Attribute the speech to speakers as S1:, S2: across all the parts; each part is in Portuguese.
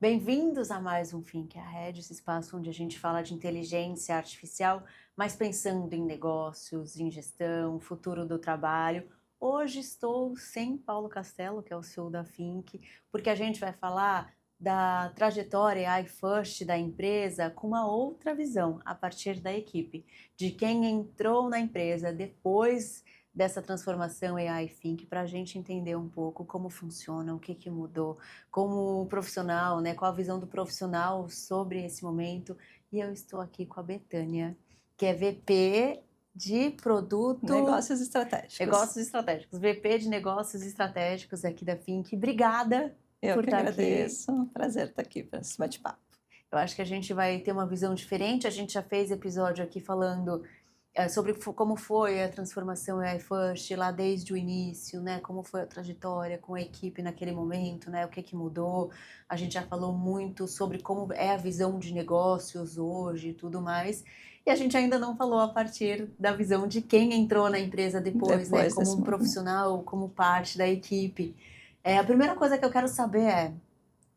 S1: Bem-vindos a mais um Think Ahead, esse espaço onde a gente fala de inteligência artificial, mas pensando em negócios, em gestão, futuro do trabalho. Hoje estou sem Paulo Castelo, que é o CEO da Think, porque a gente vai falar da trajetória AI First da empresa com uma outra visão, a partir da equipe, de quem entrou na empresa depois dessa transformação AI Think, para a gente entender um pouco como funciona, o que mudou, como profissional, né? Qual a visão do profissional sobre esse momento. E eu estou aqui com a Betânia, que é VP de produto...
S2: Negócios estratégicos.
S1: VP de negócios estratégicos aqui da Think. Obrigada
S2: Eu
S1: por
S2: que
S1: estar aqui.
S2: agradeço. Prazer estar aqui para esse bate-papo.
S1: Eu acho que a gente vai ter uma visão diferente. A gente já fez episódio aqui falando sobre como foi a transformação AI First lá desde o início, né? Como foi a trajetória com a equipe naquele momento, né? O que mudou. A gente já falou muito sobre como é a visão de negócios hoje e tudo mais. E a gente ainda não falou a partir da visão de quem entrou na empresa depois, né? Como um profissional, como parte da equipe. A primeira coisa que eu quero saber é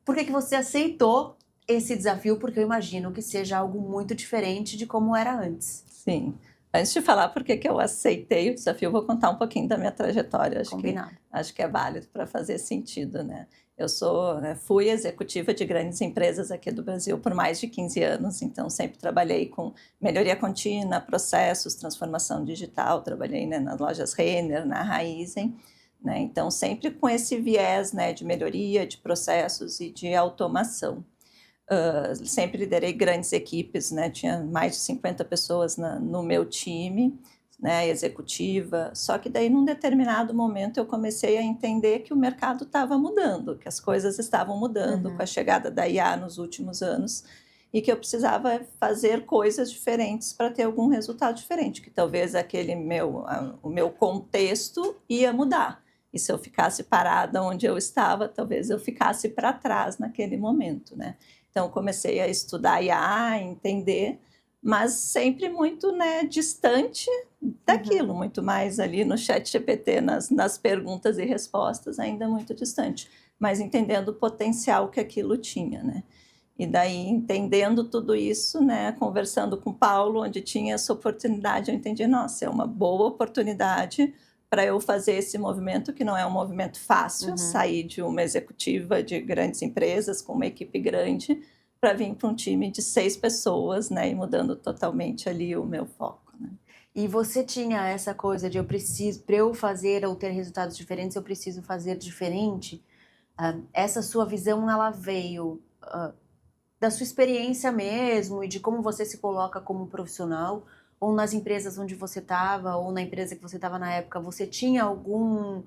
S1: por que você aceitou esse desafio? Porque eu imagino que seja algo muito diferente de como era antes.
S2: Sim. Antes de falar por que eu aceitei o desafio, eu vou contar um pouquinho da minha trajetória.
S1: Combinado.
S2: Acho que é válido para fazer sentido, né? Eu fui executiva de grandes empresas aqui do Brasil por mais de 15 anos, então sempre trabalhei com melhoria contínua, processos, transformação digital, trabalhei, né, nas lojas Renner, na Raizen, né? Então sempre com esse viés, né, de melhoria, de processos e de automação. Sempre liderei grandes equipes, né? Tinha mais de 50 pessoas no meu time, né, executiva, só que daí num determinado momento eu comecei a entender que o mercado estava mudando, que as coisas estavam mudando com a chegada da IA nos últimos anos e que eu precisava fazer coisas diferentes para ter algum resultado diferente, que talvez o meu contexto ia mudar. E se eu ficasse parada onde eu estava, talvez eu ficasse para trás naquele momento, né? Então, comecei a estudar IA, entender, mas sempre muito, né, distante daquilo, muito mais ali no ChatGPT, nas perguntas e respostas, ainda muito distante, mas entendendo o potencial que aquilo tinha, né? E daí, entendendo tudo isso, né, conversando com o Paulo, onde tinha essa oportunidade, eu entendi, nossa, é uma boa oportunidade para eu fazer esse movimento, que não é um movimento fácil, sair de uma executiva de grandes empresas, com uma equipe grande, para vir para um time de 6 pessoas, né, e mudando totalmente ali o meu foco, né.
S1: E você tinha essa coisa de para eu fazer ou ter resultados diferentes, eu preciso fazer diferente? Essa sua visão, ela veio da sua experiência mesmo e de como você se coloca como profissional, ou nas empresas onde você estava, ou na empresa que você estava na época, você tinha alguma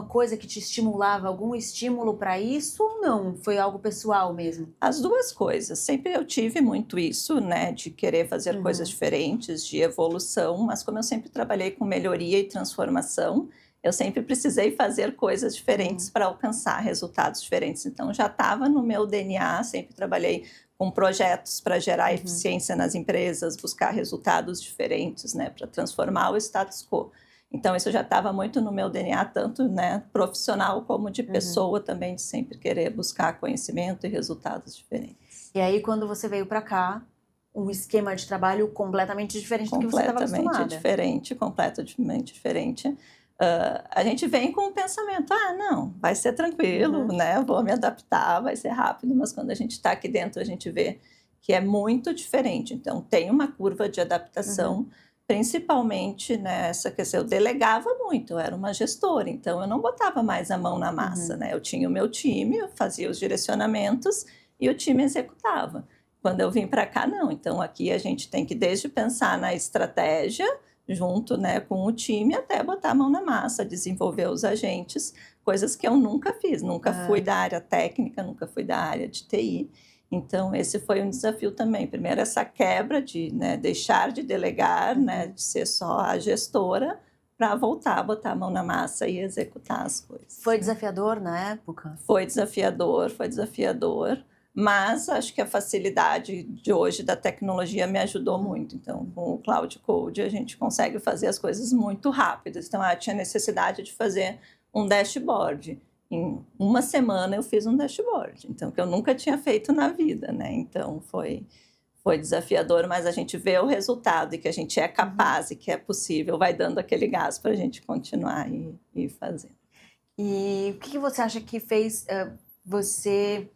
S1: coisa que te estimulava, algum estímulo para isso, ou não? Foi algo pessoal mesmo?
S2: As 2 coisas. Sempre eu tive muito isso, né, de querer fazer coisas diferentes, de evolução, mas como eu sempre trabalhei com melhoria e transformação, eu sempre precisei fazer coisas diferentes para alcançar resultados diferentes. Então já estava no meu DNA, sempre trabalhei com projetos para gerar eficiência nas empresas, buscar resultados diferentes, né, para transformar o status quo. Então isso já estava muito no meu DNA, tanto, né, profissional como de pessoa também, de sempre querer buscar conhecimento e resultados diferentes.
S1: E aí, quando você veio para cá, um esquema de trabalho completamente diferente do que você estava acostumada.
S2: Completamente diferente. A gente vem com o pensamento, não, vai ser tranquilo, né, vou me adaptar, vai ser rápido, mas quando a gente está aqui dentro, a gente vê que é muito diferente. Então, tem uma curva de adaptação, principalmente nessa questão. Eu delegava muito, eu era uma gestora, então eu não botava mais a mão na massa, né? Eu tinha o meu time, eu fazia os direcionamentos e o time executava. Quando eu vim para cá, não. Então, aqui a gente tem que desde pensar na estratégia, junto, né, com o time, até botar a mão na massa, desenvolver os agentes, coisas que eu nunca fiz, nunca fui da área técnica, nunca fui da área de TI. Então, esse foi um desafio também. Primeiro, essa quebra de, né, deixar de delegar, né, de ser só a gestora, para voltar a botar a mão na massa e executar as coisas.
S1: Foi desafiador na época?
S2: Foi desafiador, mas acho que a facilidade de hoje da tecnologia me ajudou muito. Então, com o Cloud Code, a gente consegue fazer as coisas muito rápidas. Então, tinha necessidade de fazer um dashboard. Em uma semana eu fiz um dashboard, então que eu nunca tinha feito na vida, né, então foi desafiador, mas a gente vê o resultado e que a gente é
S1: Uhum.
S2: capaz e que é possível, vai dando aquele gás para a gente continuar e fazer.
S1: E o que que você acha que fez, você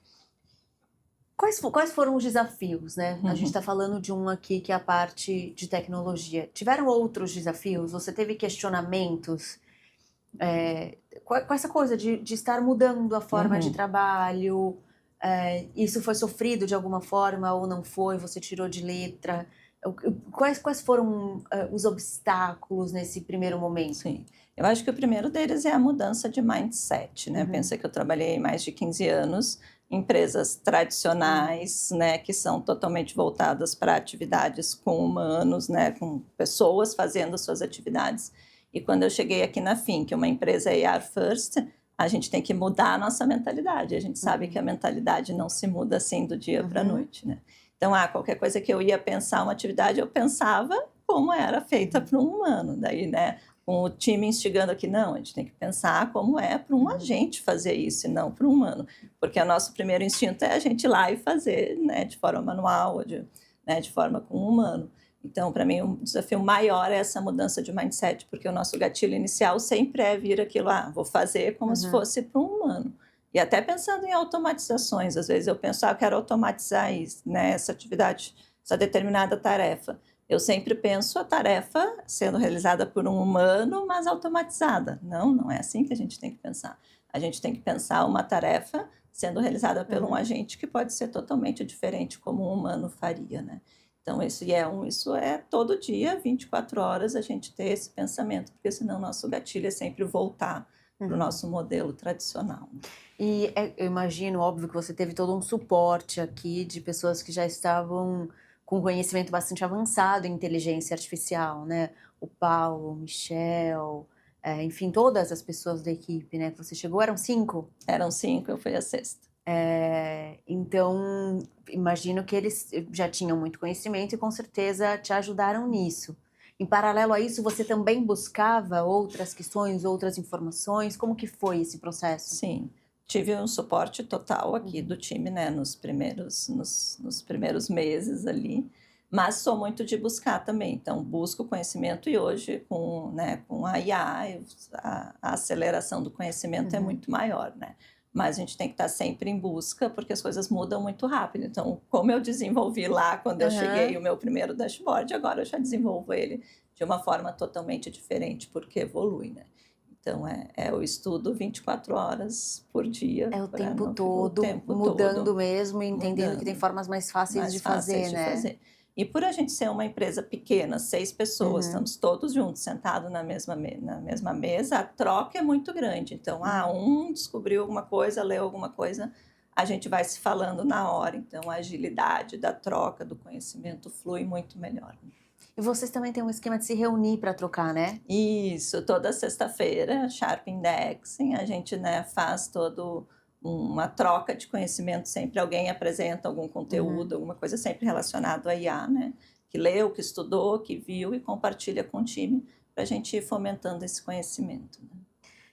S1: quais foram os desafios, né? A gente
S2: Uhum.
S1: está falando de um aqui que é a parte de tecnologia. Tiveram outros desafios? Você teve questionamentos, com essa coisa de estar mudando a forma de
S2: Uhum.
S1: trabalho, isso foi sofrido de alguma forma ou não foi, você tirou de letra? Quais foram, os obstáculos nesse primeiro momento?
S2: Sim. Eu acho que o primeiro deles é a mudança de mindset, né,
S1: Uhum,
S2: pensa que eu trabalhei mais de 15 anos em empresas
S1: hum,
S2: tradicionais, né, que são totalmente voltadas para atividades com humanos, né, com pessoas fazendo as suas atividades. E quando eu cheguei aqui na Fink, uma empresa AR First, a gente tem que mudar a nossa mentalidade, a gente sabe que a
S1: uhum,
S2: mentalidade não se muda assim do dia para a
S1: uhum,
S2: noite, né. Então, qualquer coisa que eu ia pensar uma atividade, eu pensava como era feita
S1: uhum,
S2: para um humano, daí, né, com o time instigando aqui, não, a gente tem que pensar como é para um
S1: uhum,
S2: agente fazer isso e não para um humano, porque o nosso primeiro instinto é a gente ir lá e fazer, né, de forma manual, ou de forma com um humano. Então, para mim, um desafio maior é essa mudança de mindset, porque o nosso gatilho inicial sempre é vir aquilo, vou fazer como se
S1: uhum,
S2: fosse para um humano. E até pensando em automatizações, às vezes eu penso, eu quero automatizar isso, né, essa atividade, essa determinada tarefa. Eu sempre penso a tarefa sendo realizada por um humano, mas automatizada. Não, não é assim que a gente tem que pensar. A gente tem que pensar uma tarefa sendo realizada por um
S1: uhum.
S2: agente que pode ser totalmente diferente como um humano faria, né. Então isso é todo dia, 24 horas, a gente ter esse pensamento, porque senão nosso gatilho é sempre voltar para o
S1: Uhum.
S2: nosso modelo tradicional, né.
S1: E, eu imagino, óbvio, que você teve todo um suporte aqui de pessoas que já estavam com conhecimento bastante avançado em inteligência artificial, né? O Paulo, o Michel, enfim, todas as pessoas da equipe, né, que você chegou, eram 5?
S2: Eram 5, eu fui a sexta.
S1: Então, imagino que eles já tinham muito conhecimento e com certeza te ajudaram nisso. Em paralelo a isso, você também buscava outras questões, outras informações? Como que foi esse processo?
S2: Sim, tive um suporte total aqui
S1: Uhum,
S2: do time, né, nos primeiros meses ali, mas sou muito de buscar também, então busco conhecimento e hoje com a IA, a aceleração do conhecimento é
S1: uhum.
S2: muito maior, né. Mas a gente tem que estar sempre em busca, porque as coisas mudam muito rápido, então como eu desenvolvi lá quando eu cheguei
S1: Aham.
S2: o meu primeiro dashboard, agora eu já desenvolvo ele de uma forma totalmente diferente, porque evolui, né. Então é o estudo 24 horas por dia
S1: É o
S2: para
S1: tempo
S2: não fi o
S1: todo
S2: tempo
S1: mudando
S2: todo
S1: mesmo e entendendo que tem
S2: mudando,
S1: formas mais fáceis de
S2: mais fáceis
S1: fazer,
S2: de
S1: né.
S2: fazer. E por a gente ser uma empresa pequena, 6 pessoas,
S1: Uhum,
S2: estamos todos juntos sentados na mesma mesa, a troca é muito grande. Então,
S1: uhum.
S2: um descobriu alguma coisa, leu alguma coisa, a gente vai se falando na hora, então a agilidade da troca do conhecimento flui muito melhor.
S1: E vocês também têm um esquema de se reunir para trocar, né?
S2: Isso, toda sexta-feira, Sharp Indexing, a gente, né, faz todo uma troca de conhecimento, sempre alguém apresenta algum
S1: Uhum.
S2: conteúdo, alguma coisa sempre relacionado a IA, né, que leu, que estudou, que viu e compartilha com o time, para a gente ir fomentando esse conhecimento, né.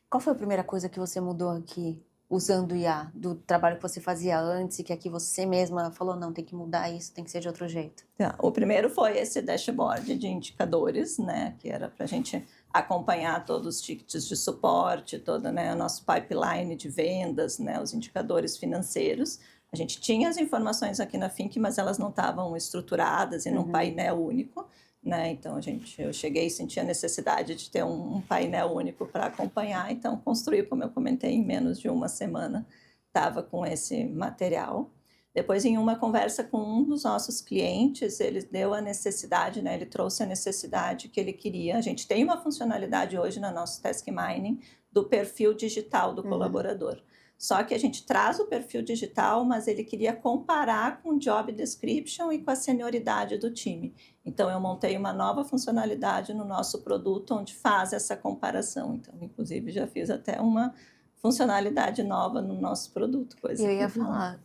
S1: Qual foi a primeira coisa que você mudou aqui, usando o IA, do trabalho que você fazia antes e que aqui você mesma falou: "Não, tem que mudar isso, tem que ser de outro jeito"?
S2: Tá, o primeiro foi esse dashboard de indicadores, né, que era para a gente acompanhar todos os tickets de suporte, todo, né, o nosso pipeline de vendas, né, os indicadores financeiros. A gente tinha as informações aqui na Fink, mas elas não estavam estruturadas e num
S1: Uhum.
S2: painel único, né, então eu cheguei e senti a necessidade de ter um painel único para acompanhar, então construí, como eu comentei, em menos de uma semana, estava com esse material. Depois, em uma conversa com um dos nossos clientes, ele deu a necessidade, né, ele trouxe a necessidade que ele queria. A gente tem uma funcionalidade hoje no nosso Task Mining do perfil digital do
S1: Uhum.
S2: colaborador. Só que a gente traz o perfil digital, mas ele queria comparar com o job description e com a senioridade do time. Então, eu montei uma nova funcionalidade no nosso produto onde faz essa comparação. Então, inclusive, já fiz até uma funcionalidade nova no nosso produto,
S1: E
S2: coisa
S1: eu
S2: que
S1: ia falar,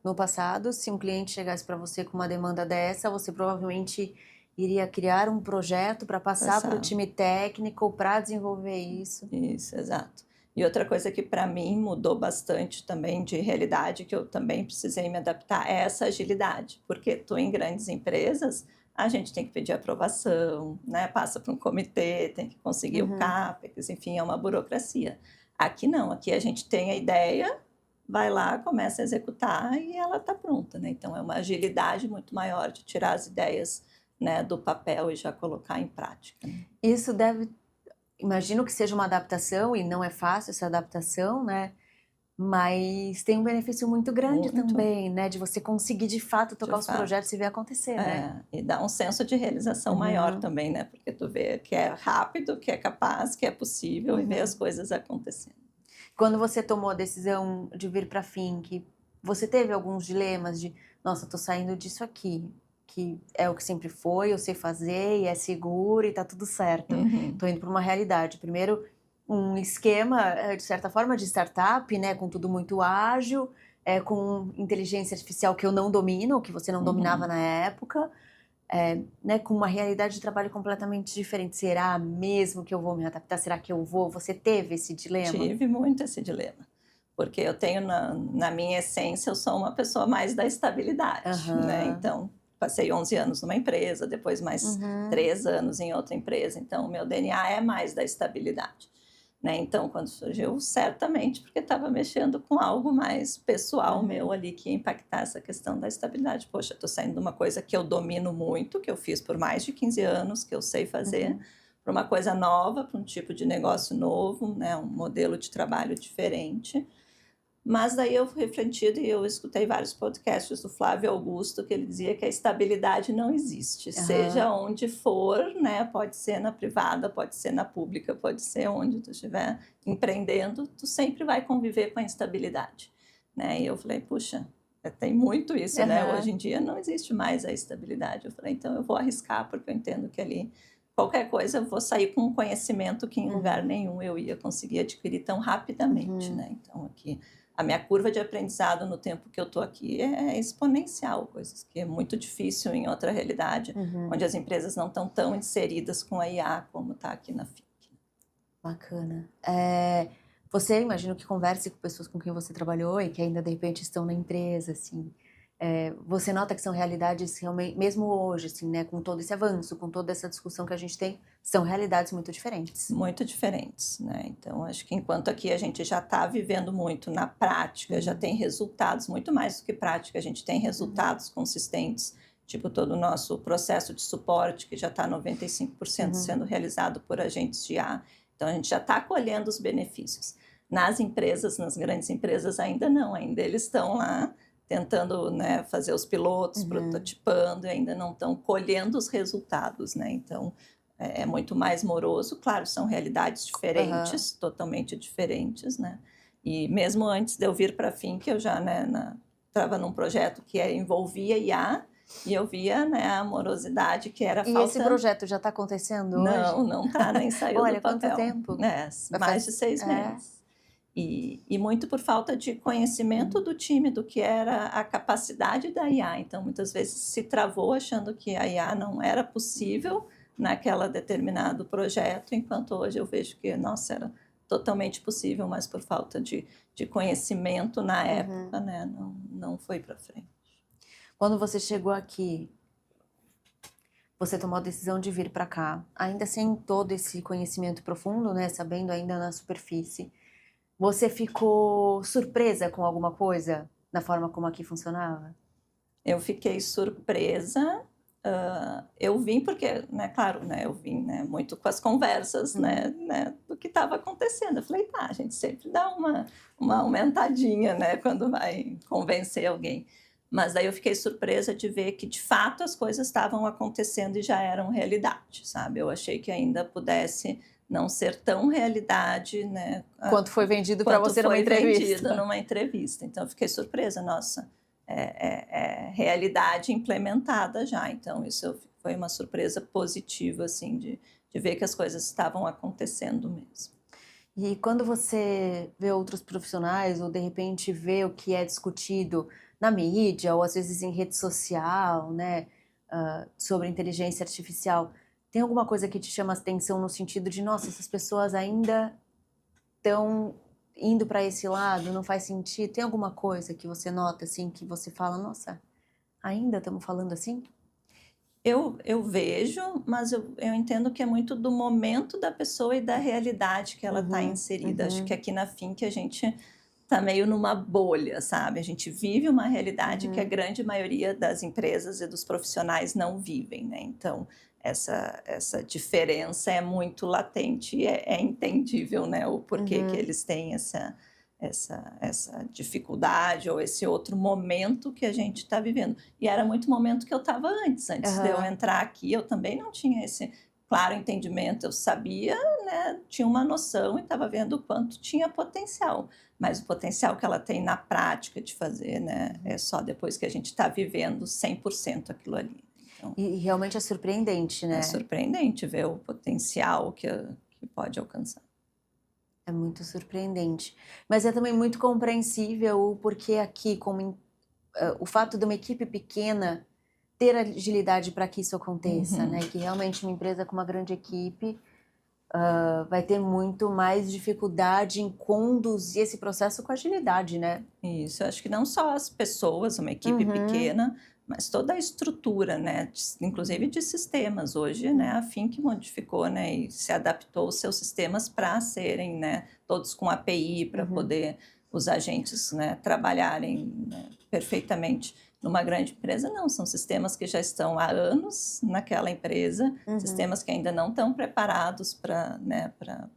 S1: no passado, se um cliente chegasse para você com uma demanda dessa, você provavelmente iria criar um projeto para passar para o
S2: passava.
S1: time técnico para desenvolver isso.
S2: Isso, exato. E outra coisa que para mim mudou bastante também de realidade, que eu também precisei me adaptar, é essa agilidade, porque tu em grandes empresas, a gente tem que pedir aprovação, né, passa por um comitê, tem que conseguir o
S1: Uhum.
S2: CAPEX, enfim, é uma burocracia. Aqui não, aqui a gente tem a ideia, vai lá, começa a executar e ela está pronta, né? Então é uma agilidade muito maior de tirar as ideias, né, do papel e já colocar em prática, né?
S1: Isso deve, imagino que seja uma adaptação, e não é fácil essa adaptação, né? Mas tem um benefício muito grande
S2: Muito,
S1: também, né? De você conseguir de fato
S2: de
S1: tocar os
S2: fato.
S1: projetos e ver acontecer, né?
S2: É, e dá um senso de realização maior
S1: Uhum,
S2: também, né? Porque tu vê que é rápido, que é capaz, que é possível e vê as
S1: uhum.
S2: coisas acontecendo.
S1: Quando você tomou a decisão de vir para a Fink, você teve alguns dilemas de, nossa, tô saindo disso aqui, que é o que sempre foi, eu sei fazer e é seguro e tá tudo certo.
S2: Uhum,
S1: Tô indo para uma realidade. Primeiro, um esquema, de certa forma, de startup, né, com tudo muito ágil, com inteligência artificial que eu não domino, que você não dominava
S2: uhum.
S1: na época, né, com uma realidade de trabalho completamente diferente. Será mesmo que eu vou me adaptar? Será que eu vou? Você teve esse dilema?
S2: Tive muito esse dilema, porque eu tenho na minha essência, eu sou uma pessoa mais da estabilidade, né?
S1: Aham.
S2: Então, passei 11 anos numa empresa, depois mais
S1: Uhum,
S2: 3 anos em outra empresa, então o meu DNA é mais da estabilidade. Né, então quando surgiu, certamente porque estava mexendo com algo mais pessoal meu
S1: uhum,
S2: ali que ia impactar essa questão da estabilidade. Poxa, estou saindo de uma coisa que eu domino muito, que eu fiz por mais de 15 anos, que eu sei fazer,
S1: uhum.
S2: para uma coisa nova, para um tipo de negócio novo, né, um modelo de trabalho diferente. Mas daí eu fui refletindo e eu escutei vários podcasts do Flávio Augusto que ele dizia que a estabilidade não existe,
S1: Aham,
S2: seja onde for, né? Pode ser na privada, pode ser na pública, pode ser onde tu estiver empreendendo, tu sempre vai conviver com a instabilidade, né? E eu falei, puxa, tem muito isso, né? Hoje
S1: aham,
S2: em dia não existe mais a estabilidade. Eu falei, então eu vou arriscar porque eu entendo que ali qualquer coisa eu vou sair com um conhecimento que em lugar
S1: uhum,
S2: nenhum eu ia conseguir adquirir tão rapidamente,
S1: uhum,
S2: né? Então aqui a minha curva de aprendizado no tempo que eu estou aqui é exponencial, coisas que é muito difícil em outra realidade,
S1: uhum.
S2: onde as empresas não estão tão inseridas com a IA como está aqui na FIC.
S1: Bacana. Você, imagino que converse com pessoas com quem você trabalhou e que ainda de repente estão na empresa, assim. Você nota que são realidades realmente, mesmo hoje, assim, né, com todo esse avanço, com toda essa discussão que a gente tem, são realidades muito diferentes.
S2: Muito diferentes, né? Então, acho que enquanto aqui a gente já está vivendo muito na prática, já
S1: Uhum,
S2: tem resultados, muito mais do que prática, a gente tem
S1: uhum,
S2: resultados consistentes, tipo todo o nosso processo de suporte, que já está 95%
S1: uhum,
S2: sendo realizado por agentes de IA. Então, a gente já está colhendo os benefícios. Nas empresas, nas grandes empresas, ainda não, ainda eles estão lá tentando, né, fazer os pilotos,
S1: uhum,
S2: prototipando, e ainda não estão colhendo os resultados, né? Então, é muito mais moroso. Claro, são realidades
S1: aham.
S2: diferentes, totalmente diferentes, né? E mesmo antes de eu vir para a Fink, eu já, né, estava num projeto que envolvia IA e eu via, né, a morosidade que era
S1: E esse
S2: falta.
S1: projeto já está acontecendo
S2: Não,
S1: hoje?
S2: não tá, nem saiu do
S1: Olha, quanto
S2: papel,
S1: tempo.
S2: né?
S1: Vai
S2: Mais de
S1: faz
S2: 6
S1: é.
S2: meses. E muito por falta de conhecimento
S1: Uhum,
S2: do time, do que era a capacidade da IA. Então, muitas vezes se travou achando que a IA não era possível naquela determinado projeto, enquanto hoje eu vejo que, nossa, era totalmente possível, mas por falta de conhecimento na
S1: uhum.
S2: época, né, não foi para frente.
S1: Quando você chegou aqui, você tomou a decisão de vir para cá, ainda sem todo esse conhecimento profundo, né, sabendo ainda na superfície. Você ficou surpresa com alguma coisa na forma como aqui funcionava?
S2: Eu fiquei surpresa. Eu vim porque, né, claro, né, eu vim, né, muito com as conversas,
S1: Uhum,
S2: né, do que estava acontecendo. Eu falei, tá, a gente sempre dá uma aumentadinha, né, quando vai convencer alguém. Mas daí eu fiquei surpresa de ver que, de fato, as coisas estavam acontecendo e já eram realidade, sabe? Eu achei que ainda pudesse não ser tão realidade, né,
S1: quanto foi vendido para
S2: quanto
S1: você numa
S2: foi vendido
S1: entrevista?
S2: numa entrevista. Então, eu fiquei surpresa, nossa, é realidade implementada já. Então, isso foi uma surpresa positiva, assim, de ver que as coisas estavam acontecendo mesmo.
S1: E quando você vê outros profissionais ou de repente vê o que é discutido na mídia ou às vezes em rede social, né, sobre inteligência artificial, tem alguma coisa que te chama a atenção no sentido de, nossa, essas pessoas ainda estão indo para esse lado? Não faz sentido? Tem alguma coisa que você nota, assim, que você fala, nossa, ainda estamos falando assim?
S2: Eu vejo, mas eu entendo que é muito do momento da pessoa e da realidade que ela está inserida. Acho que aqui na Fink a gente está meio numa bolha, sabe? A gente vive uma realidade que a grande maioria das empresas e dos profissionais não vivem, né? Então, essa diferença é muito latente e é entendível, né? O porquê que eles têm essa dificuldade ou esse outro momento que a gente está vivendo. E era muito momento que eu estava antes de eu entrar aqui, eu também não tinha esse claro entendimento, eu sabia, né, tinha uma noção e estava vendo o quanto tinha potencial, mas o potencial que ela tem na prática de fazer, né, é só depois que a gente está vivendo 100% aquilo ali. Então,
S1: E realmente é surpreendente, né?
S2: é surpreendente ver o potencial que pode alcançar.
S1: É muito surpreendente. Mas é também muito compreensível o porquê aqui, o fato de uma equipe pequena ter agilidade para que isso aconteça, né? Que realmente uma empresa com uma grande equipe vai ter muito mais dificuldade em conduzir esse processo com agilidade, né?
S2: Isso, eu acho que não só as pessoas, uma equipe pequena, mas toda a estrutura, né, inclusive de sistemas. Hoje, né, a Fink modificou, né, e se adaptou os seus sistemas para serem, né, todos com API, para poder os agentes, né, trabalharem, né, perfeitamente. Numa grande empresa, não, são sistemas que já estão há anos naquela empresa, sistemas que ainda não estão preparados para, né, para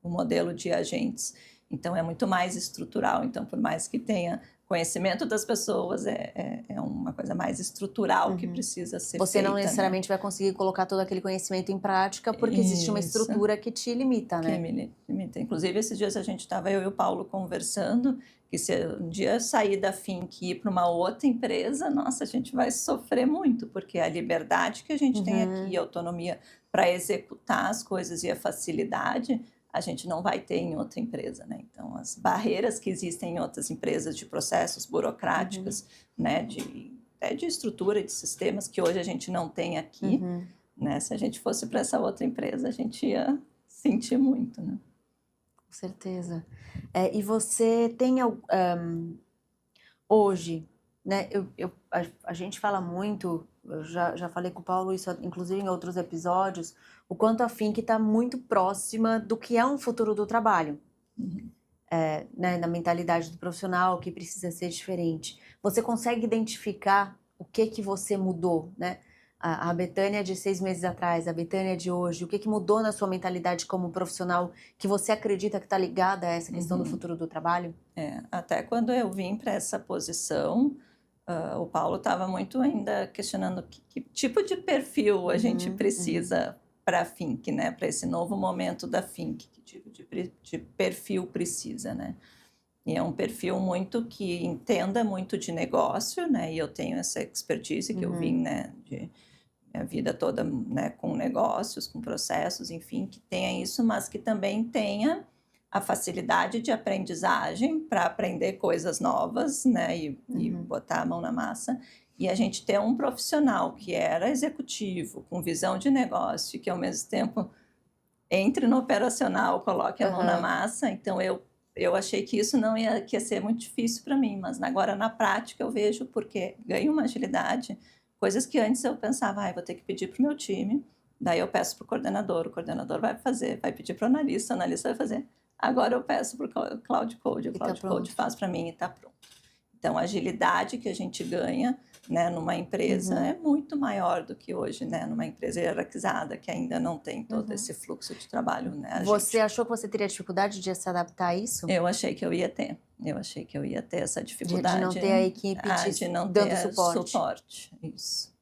S2: o modelo de agentes. Então, é muito mais estrutural. Então, por mais que tenha conhecimento das pessoas, é uma coisa mais estrutural que precisa ser
S1: Você
S2: feita.
S1: não necessariamente vai conseguir colocar todo aquele conhecimento em prática, porque existe uma estrutura que te limita, né?
S2: Que me limita. Inclusive, esses dias a gente estava, eu e o Paulo, conversando, que se um dia sair da Fink e ir para uma outra empresa, nossa, a gente vai sofrer muito, porque a liberdade que a gente tem aqui, a autonomia para executar as coisas e a facilidade, a gente não vai ter em outra empresa, né? Então, as barreiras que existem em outras empresas de processos burocráticos, né, de estrutura, de sistemas que hoje a gente não tem aqui, né? Se a gente fosse para essa outra empresa, a gente ia sentir muito, né?
S1: Com certeza. E você tem hoje, né? A gente fala muito, eu já falei com o Paulo isso, inclusive em outros episódios, o quanto a Fink está muito próxima do que é um futuro do trabalho, né? Na mentalidade do profissional, que precisa ser diferente. Você consegue identificar o que você mudou, né? A Bethânia de 6 meses atrás, a Bethânia de hoje, o que mudou na sua mentalidade como profissional que você acredita que está ligada a essa questão do futuro do trabalho?
S2: Até quando eu vim para essa posição, o Paulo estava muito ainda questionando que tipo de perfil a gente precisa para a Fink, né? Para esse novo momento da Fink, que tipo de perfil precisa, né? E é um perfil muito que entenda muito de negócio, né? E eu tenho essa expertise que eu vim, né, de minha vida toda, né, com negócios, com processos, enfim, que tenha isso, mas que também tenha a facilidade de aprendizagem para aprender coisas novas, né, e botar a mão na massa. E a gente ter um profissional que era executivo, com visão de negócio, e que ao mesmo tempo entre no operacional, coloque a mão na massa. Então, eu achei que isso não ia ser muito difícil para mim, mas agora na prática eu vejo porque ganho uma agilidade, coisas que antes eu pensava, vou ter que pedir para o meu time, daí eu peço para o coordenador vai fazer, vai pedir para o analista vai fazer. Agora eu peço para o Cloud Code, o Cloud Code faz para mim e está pronto. Então, a agilidade que a gente ganha, né, numa empresa é muito maior do que hoje, né, numa empresa hierarquizada que ainda não tem todo esse fluxo de trabalho, né?
S1: Você achou que você teria dificuldade de se adaptar a isso?
S2: Eu achei que eu ia ter. Eu achei que eu ia ter essa dificuldade.
S1: De não ter a equipe
S2: de não
S1: dando
S2: ter
S1: suporte.
S2: Isso.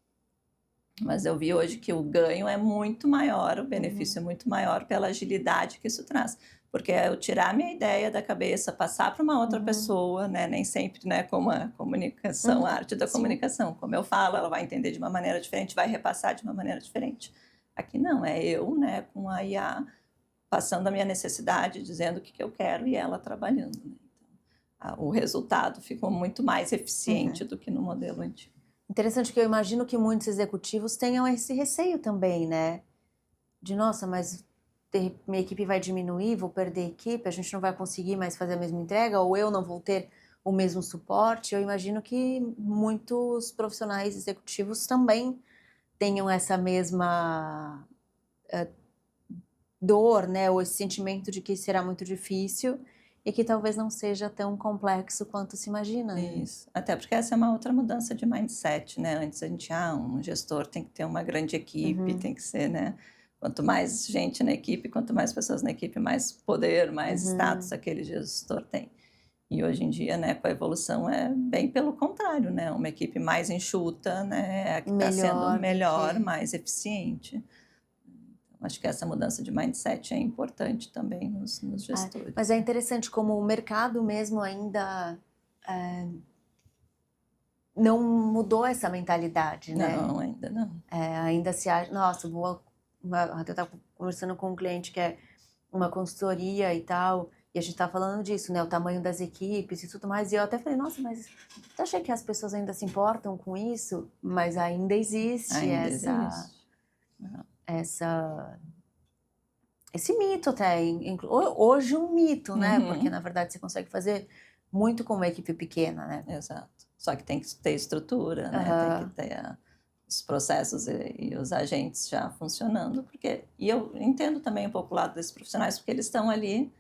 S2: Mas eu vi hoje que o ganho é muito maior, o benefício é muito maior pela agilidade que isso traz. Porque eu tirar minha ideia da cabeça, passar para uma outra pessoa, né? Nem sempre, né? Como a comunicação, a arte da comunicação. Como eu falo, ela vai entender de uma maneira diferente, vai repassar de uma maneira diferente. Aqui não, é eu, né? Com a IA, passando a minha necessidade, dizendo o que eu quero e ela trabalhando. Né? Então, o resultado ficou muito mais eficiente do que no modelo antigo.
S1: Interessante que eu imagino que muitos executivos tenham esse receio também, né? De, nossa, mas minha equipe vai diminuir, vou perder equipe, a gente não vai conseguir mais fazer a mesma entrega, ou eu não vou ter o mesmo suporte. Eu imagino que muitos profissionais executivos também tenham essa mesma dor, né, ou esse sentimento de que será muito difícil e que talvez não seja tão complexo quanto se imagina, né?
S2: Isso. Até porque essa é uma outra mudança de mindset, né? Antes a gente, um gestor tem que ter uma grande equipe, tem que ser, né? Quanto mais gente na equipe, quanto mais pessoas na equipe, mais poder, mais status aquele gestor tem. E hoje em dia, né, com a evolução é bem pelo contrário, né? Uma equipe mais enxuta, né, é a que está sendo melhor, mais eficiente. Acho que essa mudança de mindset é importante também nos gestores.
S1: Mas é interessante como o mercado mesmo ainda não mudou essa mentalidade, né?
S2: Não, ainda não.
S1: Ainda se acha, nossa, eu estava conversando com um cliente que é uma consultoria e tal, e a gente tá falando disso, né? O tamanho das equipes e tudo mais. E eu até falei, nossa, mas você acha que as pessoas ainda se importam com isso? Mas ainda existe esse mito até. Hoje um mito, né? Porque, na verdade, você consegue fazer muito com uma equipe pequena, né?
S2: Exato. Só que tem que ter estrutura, né? Tem que ter os processos e os agentes já funcionando. E eu entendo também um pouco o lado desses profissionais, porque eles estão ali,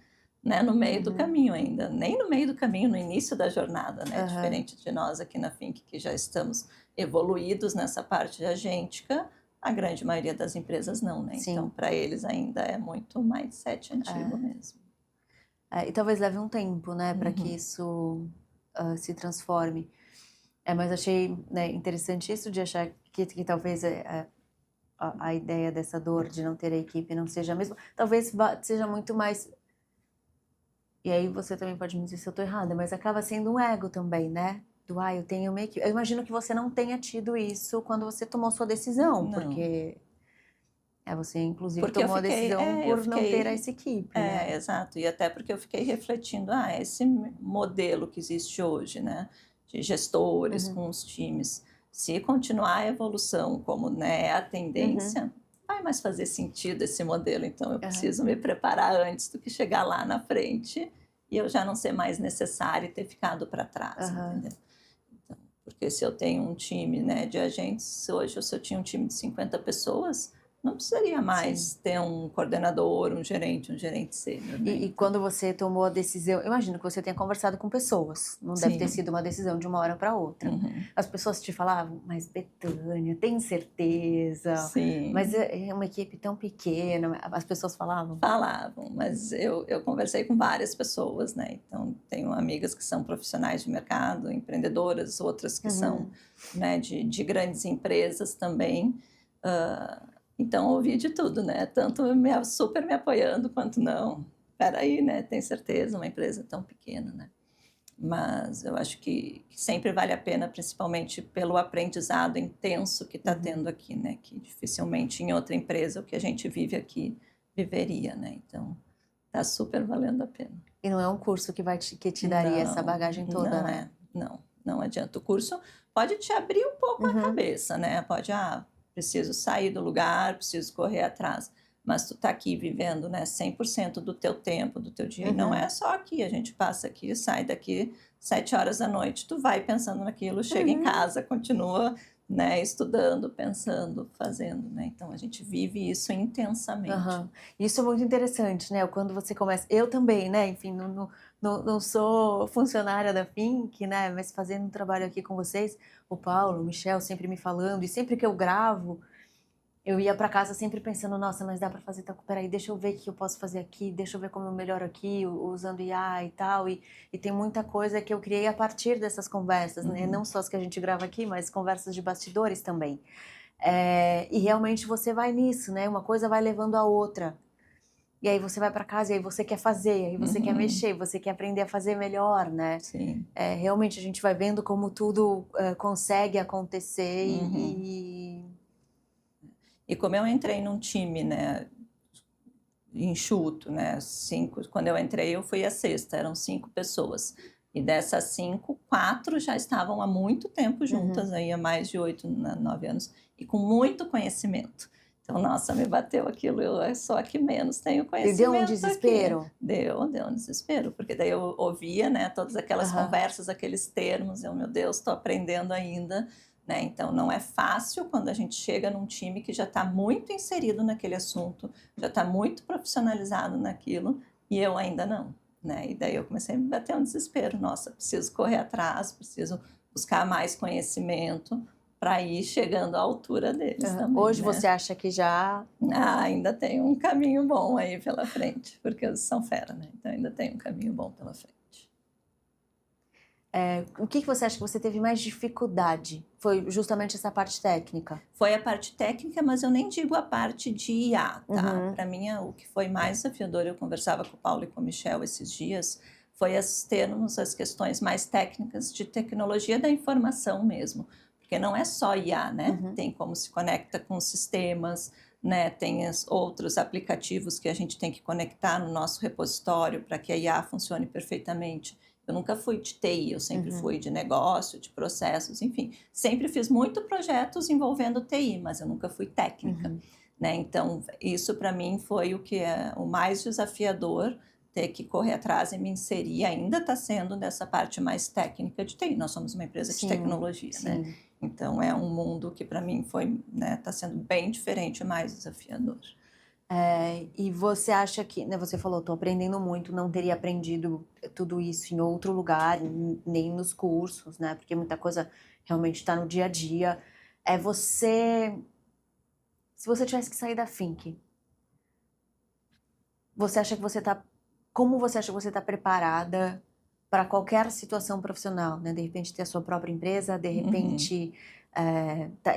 S2: né, no meio do caminho ainda. Nem no meio do caminho, no início da jornada, né? Diferente de nós aqui na Think, que já estamos evoluídos nessa parte de agêntica, a grande maioria das empresas não, né?
S1: Sim.
S2: Então, para eles ainda é muito mindset antigo mesmo.
S1: E talvez leve um tempo, né, para que isso se transforme. Mas achei, né, interessante isso de achar que talvez a ideia dessa dor de não ter a equipe não seja a mesma. Talvez seja muito mais... E aí você também pode me dizer se eu estou errada, mas acaba sendo um ego também, né? Eu tenho uma equipe. Eu imagino que você não tenha tido isso quando você tomou sua decisão,
S2: Não.
S1: Porque você inclusive tomou a decisão por não ter essa equipe, né?
S2: Exato. E até porque eu fiquei refletindo, esse modelo que existe hoje, né? De gestores com os times, se continuar a evolução como, né, é a tendência, vai mais fazer sentido esse modelo. Então eu preciso me preparar antes do que chegar lá na frente e eu já não ser mais necessário ter ficado para trás, entendeu? Então, porque se eu tenho um time, né, de agentes, hoje se eu tinha um time de 50 pessoas, não precisaria mais ter um coordenador, um gerente sênior. Né?
S1: E quando você tomou a decisão, eu imagino que você tenha conversado com pessoas, não deve ter sido uma decisão de uma hora para outra. As pessoas te falavam, mas Betânia, tem certeza?
S2: Sim.
S1: Mas é uma equipe tão pequena, as pessoas falavam?
S2: Falavam, mas eu conversei com várias pessoas, né? Então, tenho amigas que são profissionais de mercado, empreendedoras, outras que são, né, de grandes empresas também. Então, ouvi de tudo, né? Tanto super me apoiando, quanto não. Peraí, né? Tem certeza, uma empresa tão pequena, né? Mas eu acho que sempre vale a pena, principalmente pelo aprendizado intenso que está tendo aqui, né? Que dificilmente em outra empresa o que a gente vive aqui viveria, né? Então, está super valendo a pena.
S1: E não é um curso que te daria essa bagagem toda, né?
S2: Não adianta. O curso pode te abrir um pouco a cabeça, né? Pode, preciso sair do lugar, preciso correr atrás. Mas tu tá aqui vivendo, né, 100% do teu tempo, do teu dia. E não é só aqui, a gente passa aqui, sai daqui 7 horas da noite, tu vai pensando naquilo, chega em casa, continua, né, estudando, pensando, fazendo, né? Então, a gente vive isso intensamente.
S1: Isso é muito interessante, né? Quando você começa... Eu também, né? Enfim, não sou funcionária da Think, né? Mas fazendo um trabalho aqui com vocês, o Paulo, o Michel sempre me falando, e sempre que eu gravo, eu ia para casa sempre pensando, nossa, mas dá para fazer, peraí, deixa eu ver o que eu posso fazer aqui, deixa eu ver como eu melhoro aqui, usando IA e tal, e tem muita coisa que eu criei a partir dessas conversas, né? Não só as que a gente grava aqui, mas conversas de bastidores também. E realmente você vai nisso, né? Uma coisa vai levando a outra. E aí você vai para casa e aí você quer fazer, aí você quer mexer, você quer aprender a fazer melhor, né?
S2: Sim.
S1: Realmente a gente vai vendo como tudo consegue acontecer
S2: E como eu entrei num time, né, enxuto, né, quando eu entrei eu fui a sexta, eram 5 pessoas. E dessas 5, 4 já estavam há muito tempo juntas, aí há mais de 8, 9 anos, e com muito conhecimento. Então, nossa, me bateu aquilo, eu sou a que menos tenho
S1: E deu um
S2: conhecimento aqui.
S1: desespero?
S2: Deu um desespero, porque daí eu ouvia, né, todas aquelas
S1: Aham.
S2: conversas, aqueles termos, eu, meu Deus, estou aprendendo ainda, né? Então, não é fácil quando a gente chega num time que já está muito inserido naquele assunto, já está muito profissionalizado naquilo, e eu ainda não, né? E daí eu comecei a me bater um desespero, nossa, preciso correr atrás, preciso buscar mais conhecimento, para ir chegando à altura deles também,
S1: Hoje
S2: né?
S1: você acha que já...
S2: Ainda tem um caminho bom aí pela frente, porque eles são fera, né? Então ainda tem um caminho bom pela frente.
S1: O que você acha que você teve mais dificuldade? Foi justamente essa parte técnica?
S2: Foi a parte técnica, mas eu nem digo a parte de IA, tá?
S1: Uhum.
S2: Para mim, o que foi mais desafiador, eu conversava com o Paulo e com o Michel esses dias, foi as questões mais técnicas de tecnologia da informação mesmo. Porque não é só IA, né?
S1: Uhum.
S2: Tem como se conecta com sistemas, né? Tem outros aplicativos que a gente tem que conectar no nosso repositório para que a IA funcione perfeitamente. Eu nunca fui de TI, eu sempre fui de negócio, de processos, enfim. Sempre fiz muito projetos envolvendo TI, mas eu nunca fui técnica, né? Então, isso para mim foi o que é o mais desafiador, ter que correr atrás e me inserir, ainda está sendo nessa parte mais técnica de TI. Nós somos uma empresa de tecnologia, né? Então, é um mundo que para mim foi, né, está sendo bem diferente e mais desafiador.
S1: E você acha que, né, você falou, estou aprendendo muito, não teria aprendido tudo isso em outro lugar, nem nos cursos, né? Porque muita coisa realmente está no dia a dia. Se você tivesse que sair da Fink, você acha que como você acha que você está preparada para qualquer situação profissional, né? De repente ter a sua própria empresa, de repente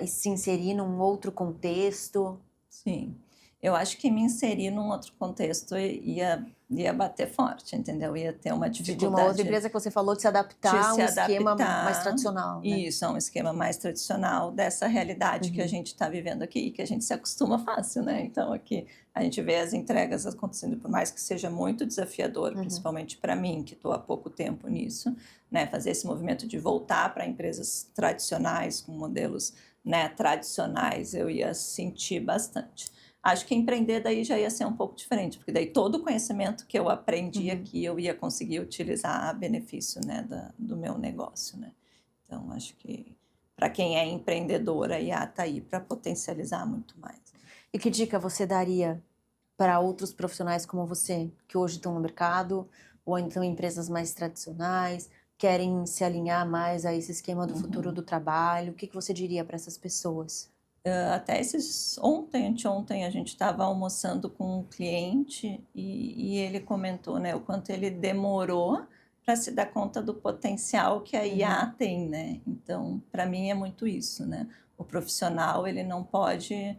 S1: se inserir num outro contexto?
S2: Sim. Eu acho que me inserir num outro contexto ia bater forte, entendeu? Ia ter uma dificuldade.
S1: De uma outra empresa que você falou de se adaptar a um esquema mais tradicional, né?
S2: Isso, a um esquema mais tradicional dessa realidade que a gente está vivendo aqui e que a gente se acostuma fácil, né? Então, aqui a gente vê as entregas acontecendo, por mais que seja muito desafiador, principalmente para mim, que estou há pouco tempo nisso, né? Fazer esse movimento de voltar para empresas tradicionais, com modelos, né, tradicionais, eu ia sentir bastante. Acho que empreender daí já ia ser um pouco diferente, porque daí todo o conhecimento que eu aprendi aqui eu ia conseguir utilizar a benefício, né, do meu negócio, né? Então, acho que para quem é empreendedora, a IA está aí para potencializar muito mais.
S1: E que dica você daria para outros profissionais como você, que hoje estão no mercado, ou então em empresas mais tradicionais, querem se alinhar mais a esse esquema do futuro do trabalho? O que você diria para essas pessoas?
S2: Até anteontem, a gente estava almoçando com um cliente e ele comentou, né, o quanto ele demorou para se dar conta do potencial que a IA tem, né? Então, para mim é muito isso, né? O profissional, ele não pode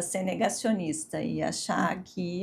S2: ser negacionista e achar que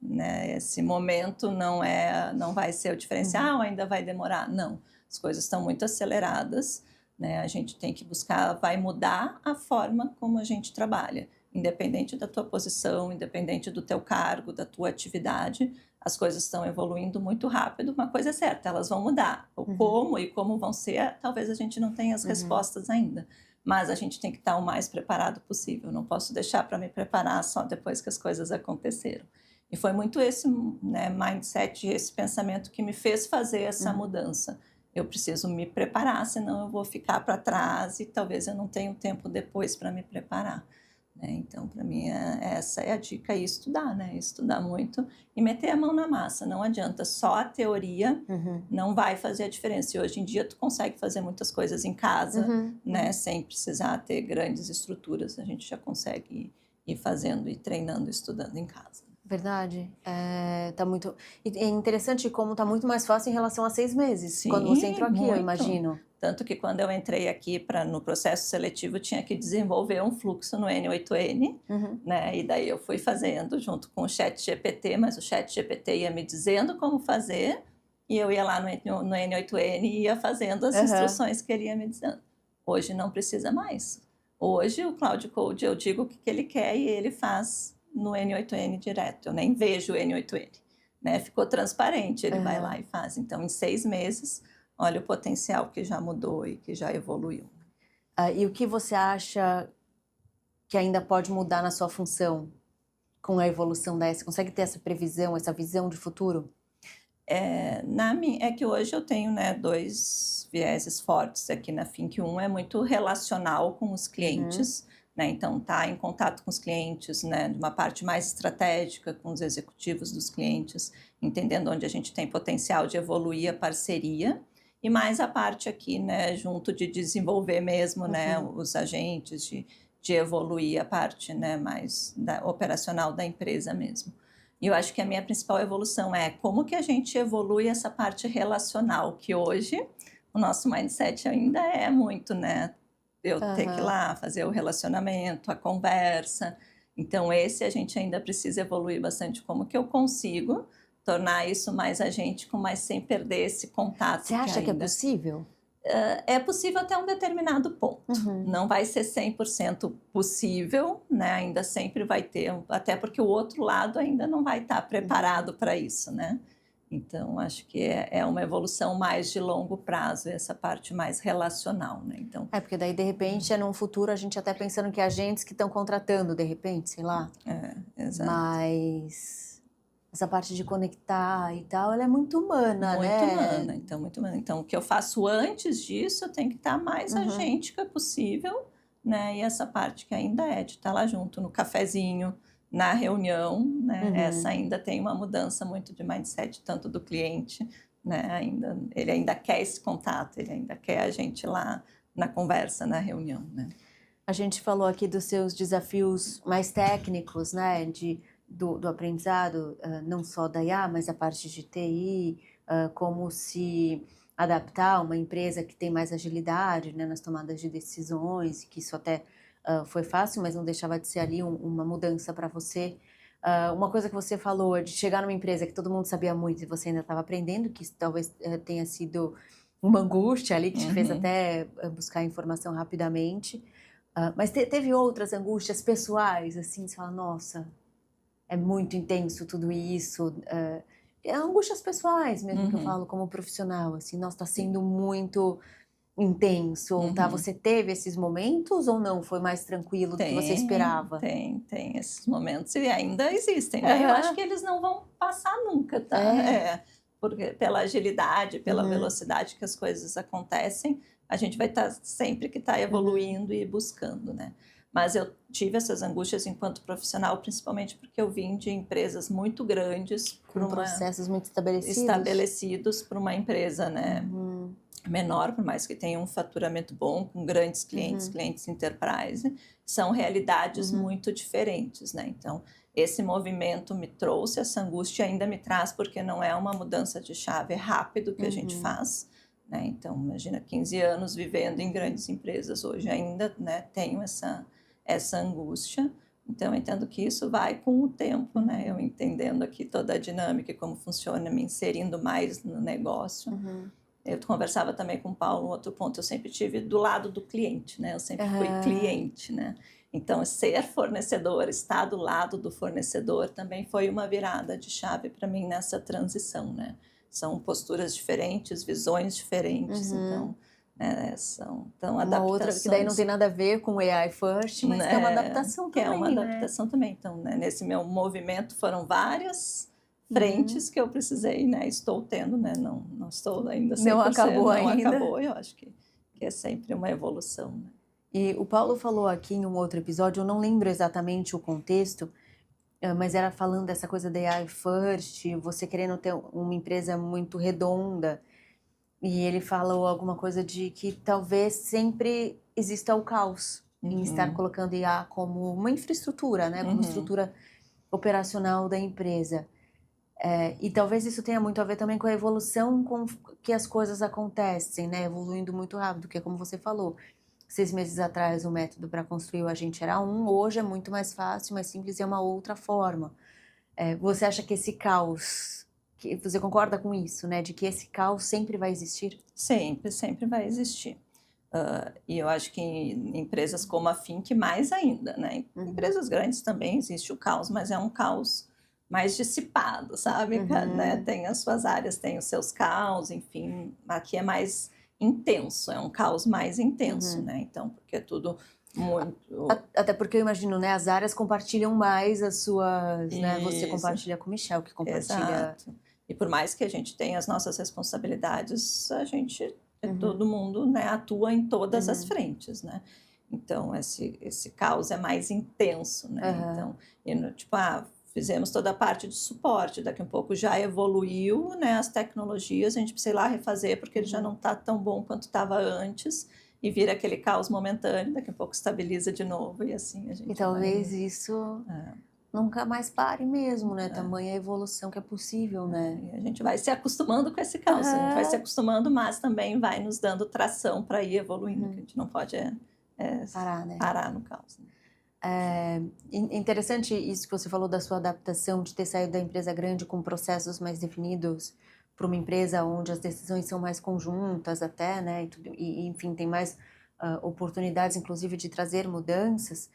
S2: né, esse momento não vai ser o diferencial, ainda vai demorar. Não, as coisas estão muito aceleradas, né? A gente tem que buscar, vai mudar a forma como a gente trabalha, independente da tua posição, independente do teu cargo, da tua atividade, as coisas estão evoluindo muito rápido. Uma coisa é certa, elas vão mudar. O como e como vão ser, talvez a gente não tenha as respostas ainda, mas a gente tem que estar o mais preparado possível. Não posso deixar para me preparar só depois que as coisas aconteceram. E foi muito esse, né, mindset, esse pensamento que me fez fazer essa mudança. Eu preciso me preparar, senão eu vou ficar para trás e talvez eu não tenha tempo depois para me preparar, né? Então, para mim, essa é a dica, e estudar, né? Estudar muito e meter a mão na massa. Não adianta, só a teoria não vai fazer a diferença. E hoje em dia tu consegue fazer muitas coisas em casa, né? Sem precisar ter grandes estruturas. A gente já consegue ir fazendo e treinando, estudando em casa.
S1: Verdade. Tá muito... E é interessante como tá muito mais fácil em relação a 6 meses,
S2: Sim,
S1: quando você entrou aqui,
S2: muito.
S1: eu imagino.
S2: Tanto que quando eu entrei aqui no processo seletivo, eu tinha que desenvolver um fluxo no N8N, né? E daí eu fui fazendo junto com o ChatGPT, mas o ChatGPT ia me dizendo como fazer, e eu ia lá no N8N e ia fazendo as instruções que ele ia me dizendo. Hoje não precisa mais. Hoje o Cloud Code, eu digo o que ele quer e ele faz no N8N direto. Eu nem vejo o N8N, né? Ficou transparente, ele vai lá e faz. Então, em 6 meses, olha o potencial que já mudou e que já evoluiu.
S1: E o que você acha que ainda pode mudar na sua função com a evolução da Você consegue ter essa previsão, essa visão de futuro?
S2: É que hoje eu tenho, né, 2 vieses fortes aqui na Fink. Um é muito relacional com os clientes, né, então tá em contato com os clientes, né, de uma parte mais estratégica com os executivos dos clientes, entendendo onde a gente tem potencial de evoluir a parceria, e mais a parte aqui, né, junto de desenvolver mesmo, né, os agentes, de evoluir a parte, né, mais operacional da empresa mesmo. E eu acho que a minha principal evolução é como que a gente evolui essa parte relacional, que hoje o nosso mindset ainda é muito, né? Eu ter que ir lá fazer o relacionamento, a conversa. Então, esse a gente ainda precisa evoluir bastante. Como que eu consigo tornar isso mais a gente, mas sem perder esse contato?
S1: Você acha que é possível?
S2: É possível até um determinado ponto. Não vai ser 100% possível, né? Ainda sempre vai ter, até porque o outro lado ainda não vai estar preparado para isso, né? Então, acho que é uma evolução mais de longo prazo, essa parte mais relacional, né? Então,
S1: porque daí, de repente, num futuro, a gente até pensando que agentes que estão contratando, de repente, sei lá.
S2: Exato.
S1: Mas essa parte de conectar e tal, ela é muito humana,
S2: muito
S1: né?
S2: humana, então muito humana. Então, o que eu faço antes disso, eu tenho que estar mais agêntica possível, né? E essa parte que ainda é de estar lá junto no cafezinho, na reunião, né? Essa ainda tem uma mudança muito de mindset, tanto do cliente, né? Ele ainda quer esse contato, ele ainda quer a gente lá na conversa, na reunião, né?
S1: A gente falou aqui dos seus desafios mais técnicos, né? Do aprendizado, não só da IA, mas a parte de TI, como se adaptar a uma empresa que tem mais agilidade, né, nas tomadas de decisões, que isso até foi fácil, mas não deixava de ser ali uma mudança para você. Uma coisa que você falou é de chegar numa empresa que todo mundo sabia muito e você ainda estava aprendendo, que isso talvez tenha sido uma angústia ali que te fez até buscar informação rapidamente. Mas teve outras angústias pessoais, assim, você fala, nossa, é muito intenso tudo isso. Angústias pessoais mesmo, que eu falo como profissional, assim, nossa, tá sendo muito intenso. Ou você teve esses momentos ou não? Foi mais tranquilo do que você esperava?
S2: Tem esses momentos e ainda existem, né? Eu acho que eles não vão passar nunca, tá? Porque pela agilidade, pela velocidade que as coisas acontecem, a gente vai estar sempre que está evoluindo e buscando, né? Mas eu tive essas angústias enquanto profissional, principalmente porque eu vim de empresas muito grandes,
S1: com processos muito estabelecidos
S2: para uma empresa, né, menor, por mais que tenha um faturamento bom, com grandes clientes, clientes enterprise, são realidades muito diferentes, né? Então, esse movimento me trouxe essa angústia, ainda me traz, porque não é uma mudança de chave rápido que a gente faz, né? Então, imagina 15 anos vivendo em grandes empresas, hoje ainda, né, tenho essa angústia. Então, eu entendo que isso vai com o tempo, né? Eu entendendo aqui toda a dinâmica e como funciona, me inserindo mais no negócio. Eu conversava também com o Paulo, um outro ponto, eu sempre tive do lado do cliente, né? Eu sempre fui cliente, né? Então, ser fornecedor, estar do lado do fornecedor também foi uma virada de chave para mim nessa transição, né? São posturas diferentes, visões diferentes, então... são
S1: uma
S2: adaptações.
S1: Outra que daí não tem nada a ver com AI first, mas que é uma adaptação também,
S2: é uma adaptação também. Então, né, nesse meu movimento foram várias frentes que eu precisei, né? Estou tendo, né? Não estou ainda 100%,
S1: não acabou ainda.
S2: Acabou, eu acho que é sempre uma evolução, né?
S1: E o Paulo falou aqui em um outro episódio, eu não lembro exatamente o contexto, mas era falando dessa coisa da AI first, você querendo ter uma empresa muito redonda. E ele falou alguma coisa de que talvez sempre exista o caos em estar colocando IA como uma infraestrutura, né? Como estrutura operacional da empresa. E talvez isso tenha muito a ver também com a evolução com que as coisas acontecem, né? Evoluindo muito rápido, que é como você falou. 6 meses atrás o método para construir o agente era hoje é muito mais fácil, mais simples e é uma outra forma. Você acha que esse caos... Você concorda com isso, né? De que esse caos sempre vai existir?
S2: Sempre vai existir. E eu acho que em empresas como a Fink, mais ainda, né? Em empresas grandes também existe o caos, mas é um caos mais dissipado, sabe? Né? Tem as suas áreas, tem os seus caos, enfim. Aqui é mais intenso, é um caos mais intenso, né? Então, porque tudo muito.
S1: Até porque eu imagino, né, as áreas compartilham mais as suas, né, você
S2: Isso,
S1: compartilha com o Michel, que compartilha...
S2: exato. E por mais que a gente tenha as nossas responsabilidades, a gente,
S1: Uhum,
S2: todo mundo, né, atua em todas as
S1: uhum,
S2: frentes, né? Então, esse caos é mais intenso, né?
S1: aham,
S2: Então, tipo, fizemos toda a parte de suporte, daqui a um pouco já evoluiu, né, as tecnologias, a gente precisa ir lá refazer, porque ele já
S1: uhum.
S2: não está tão bom quanto estava antes, e vira aquele caos momentâneo, daqui a pouco estabiliza de novo, e assim a
S1: E
S2: gente vai
S1: talvez
S2: indo.
S1: isso
S2: É.
S1: nunca mais pare mesmo, né? Tamanha a evolução que é possível, né?
S2: E a gente vai se acostumando com esse caos, a gente vai se
S1: Aham.
S2: acostumando, mas também vai nos dando tração para ir evoluindo, que a
S1: Uhum.
S2: gente não pode
S1: Parar, né?
S2: parar no caos. Né?
S1: É interessante isso que você falou da sua adaptação, de ter saído da empresa grande com processos mais definidos para uma empresa onde as decisões são mais conjuntas até, né? Enfim, tem mais oportunidades, inclusive, de trazer mudanças.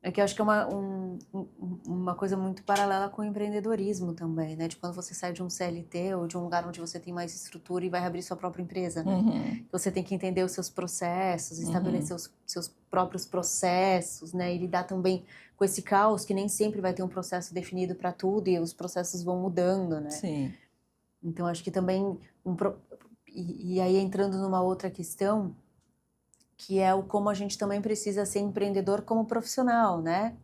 S1: É que eu acho que é uma coisa muito paralela com o empreendedorismo também, né? De quando você sai de um CLT ou de um lugar onde você tem mais estrutura e vai abrir sua própria empresa, né?
S2: Uhum,
S1: Você tem que entender os seus processos,
S2: uhum,
S1: estabelecer os seus próprios processos, né? E lidar também com esse caos que nem sempre vai ter um processo definido para tudo e os processos vão mudando, né?
S2: sim,
S1: Então acho que também e aí entrando numa outra questão, que é o como a gente também precisa ser empreendedor como profissional, né?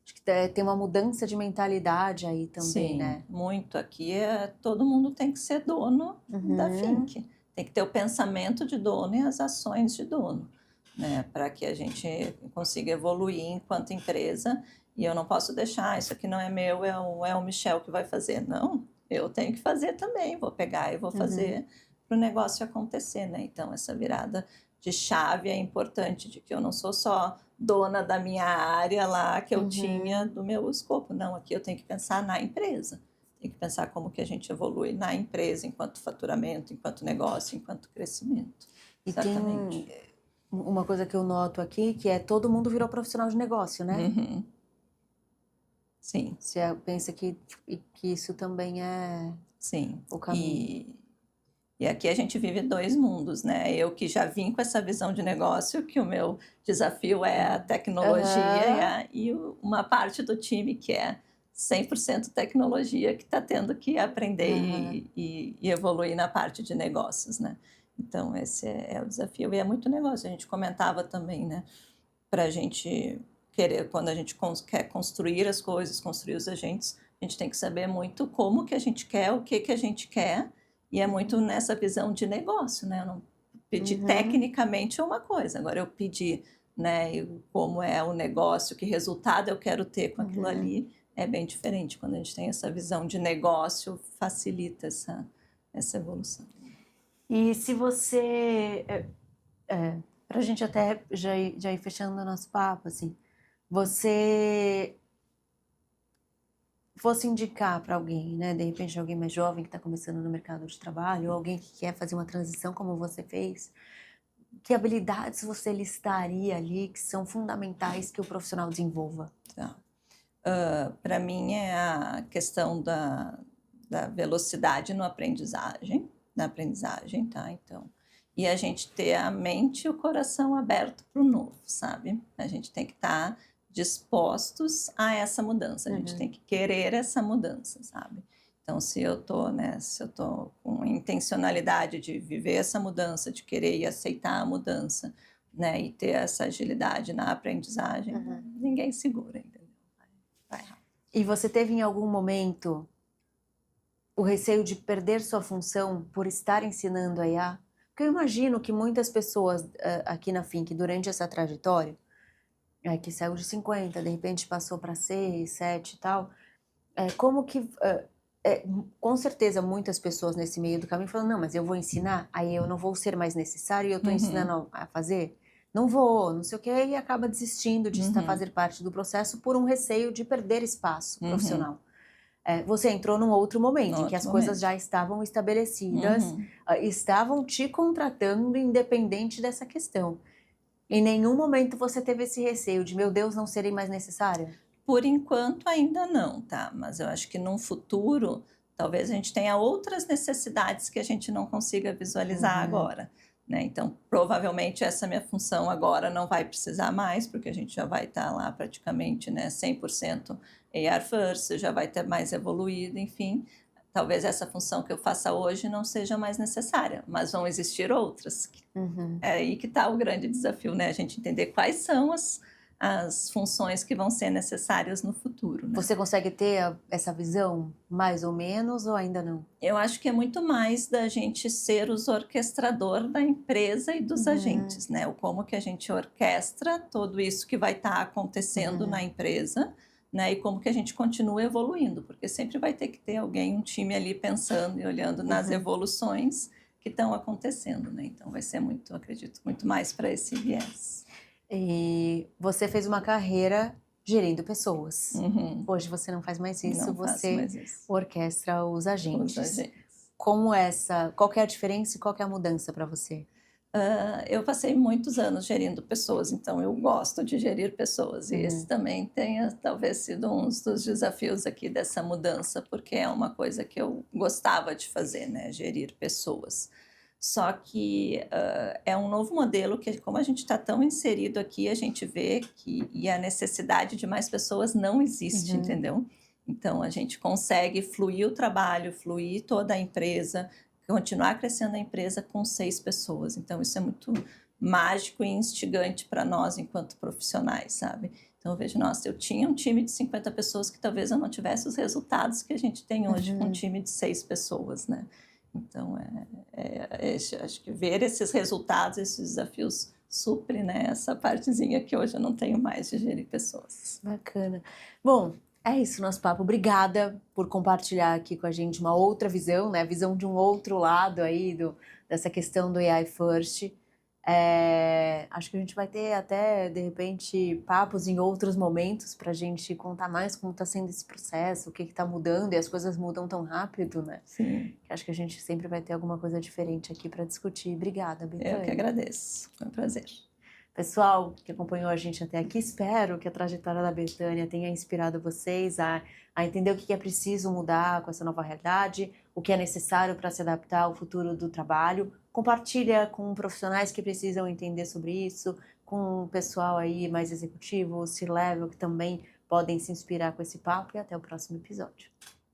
S1: Acho que tem uma mudança de mentalidade aí também,
S2: sim,
S1: né?
S2: muito. Aqui todo mundo tem que ser dono da
S1: Uhum,
S2: Fink, tem que ter o pensamento de dono e as ações de dono, né? Para que a gente consiga evoluir enquanto empresa. E eu não posso deixar, isso aqui não é meu, é o Michel que vai fazer. Não, eu tenho que fazer também, vou pegar e vou
S1: uhum,
S2: fazer para o negócio acontecer, né? Então, essa virada de chave é importante, de que eu não sou só dona da minha área lá que eu tinha
S1: uhum.
S2: do meu escopo. Não, aqui eu tenho que pensar na empresa. Tem que pensar como que a gente evolui na empresa, enquanto faturamento, enquanto negócio, enquanto crescimento.
S1: E tem
S2: Exatamente.
S1: uma coisa que eu noto aqui, que é todo mundo virou profissional de negócio, né?
S2: Uhum. Sim,
S1: Você pensa que isso também é
S2: sim.
S1: o caminho.
S2: E aqui a gente vive dois mundos, né? Eu que já vim com essa visão de negócio, que o meu desafio é a tecnologia,
S1: Aham,
S2: uma parte do time que é 100% tecnologia, que está tendo que aprender
S1: aham,
S2: e evoluir na parte de negócios, né? Então, esse é o desafio. E é muito negócio. A gente comentava também, né? Para a gente querer, quando a gente quer construir as coisas, construir os agentes, a gente tem que saber muito como que a gente quer, o que a gente quer, e é muito nessa visão de negócio, né? Eu não pedir
S1: uhum,
S2: tecnicamente uma coisa, agora eu pedir, né, como é o negócio, que resultado eu quero ter com aquilo
S1: uhum.
S2: ali, é bem diferente. Quando a gente tem essa visão de negócio, facilita essa evolução.
S1: E se você, para a gente até já ir fechando o nosso papo, assim, você fosse indicar para alguém, né, de repente alguém mais jovem que está começando no mercado de trabalho, ou alguém que quer fazer uma transição como você fez, que habilidades você listaria ali que são fundamentais que o profissional desenvolva?
S2: Tá. Para mim é a questão da velocidade no aprendizagem, na aprendizagem, tá? Então, e a gente ter a mente e o coração aberto para o novo, sabe? A gente tem que estar dispostos a essa mudança, a gente
S1: Uhum,
S2: tem que querer essa mudança, sabe? Então, se eu tô com intencionalidade de viver essa mudança, de querer e aceitar a mudança, né, e ter essa agilidade na aprendizagem,
S1: uhum.
S2: ninguém segura, entendeu? Vai rápido.
S1: E você teve em algum momento o receio de perder sua função por estar ensinando a IA? Porque eu imagino que muitas pessoas aqui na Fink, durante essa trajetória, que saiu de 50, de repente passou para 6, 7 e tal, como que. Com certeza, muitas pessoas nesse meio do caminho falam: não, mas eu vou ensinar, aí eu não vou ser mais necessário e eu estou
S2: Uhum,
S1: ensinando a fazer? Não vou, não sei o quê, e acaba desistindo de estar
S2: uhum,
S1: fazer parte do processo por um receio de perder espaço
S2: uhum.
S1: profissional. Você entrou num outro
S2: No
S1: momento em que
S2: outro
S1: as coisas
S2: momento.
S1: já estavam estabelecidas,
S2: Uhum.
S1: estavam te contratando independente dessa questão. Em nenhum momento você teve esse receio de, meu Deus, não serei mais necessária?
S2: Por enquanto ainda não, tá? Mas eu acho que num futuro, talvez a gente tenha outras necessidades que a gente não consiga visualizar
S1: Uhum,
S2: agora, né? Então, provavelmente essa minha função agora não vai precisar mais, porque a gente já vai estar lá praticamente, né, 100% AR First, já vai ter mais evoluído, enfim. Talvez essa função que eu faça hoje não seja mais necessária, mas vão existir outras.
S1: Uhum.
S2: É aí que está o grande desafio, né? A gente entender quais são as funções que vão ser necessárias no futuro, né?
S1: Você consegue ter essa visão, mais ou menos, ou ainda não?
S2: Eu acho que é muito mais da gente ser os orquestrador da empresa e dos
S1: Uhum.
S2: agentes, né? O como que a gente orquestra tudo isso que vai estar acontecendo na
S1: Uhum.
S2: empresa, né? E como que a gente continua evoluindo, porque sempre vai ter que ter alguém, um time ali pensando e olhando nas
S1: Uhum.
S2: evoluções que estão acontecendo, né? Então vai ser muito, acredito, muito mais para esse viés.
S1: E você fez uma carreira gerindo pessoas.
S2: Uhum.
S1: Hoje você não faz mais isso,
S2: Não faço
S1: você
S2: mais isso.
S1: orquestra os
S2: Os
S1: agentes.
S2: agentes.
S1: Qual que é a diferença e qual que é a mudança para você?
S2: Eu passei muitos anos gerindo pessoas, então eu gosto de gerir pessoas. E esse
S1: Uhum.
S2: também tenha talvez sido um dos desafios aqui dessa mudança, porque é uma coisa que eu gostava de fazer, né? Gerir pessoas. Só que é um novo modelo que, como a gente está tão inserido aqui, a gente vê que e a necessidade de mais pessoas não existe,
S1: Uhum.
S2: entendeu? Então a gente consegue fluir o trabalho, fluir toda a empresa, continuar crescendo a empresa com 6 pessoas. Então isso é muito mágico e instigante para nós enquanto profissionais, sabe? Então eu vejo, nossa, eu tinha um time de 50 pessoas que talvez eu não tivesse os resultados que a gente tem hoje com um
S1: Uhum.
S2: time de 6 pessoas, né? Então acho que ver esses resultados, esses desafios supre, né, essa partezinha que hoje eu não tenho mais de gerir pessoas.
S1: Bacana. Bom, é isso nosso papo. Obrigada por compartilhar aqui com a gente uma outra visão, né? A visão de um outro lado aí dessa questão do AI First. Acho que a gente vai ter até, de repente, papos em outros momentos para a gente contar mais como está sendo esse processo, o que está mudando e as coisas mudam tão rápido, né?
S2: Sim,
S1: Acho que a gente sempre vai ter alguma coisa diferente aqui para discutir. Obrigada,
S2: eu que
S1: Bethânia.
S2: agradeço. Foi um prazer.
S1: Pessoal que acompanhou a gente até aqui, espero que a trajetória da Bethânia tenha inspirado vocês a entender o que é preciso mudar com essa nova realidade, o que é necessário para se adaptar ao futuro do trabalho. Compartilha com profissionais que precisam entender sobre isso, com o pessoal aí mais executivo, C-level, que também podem se inspirar com esse papo, e até o próximo episódio.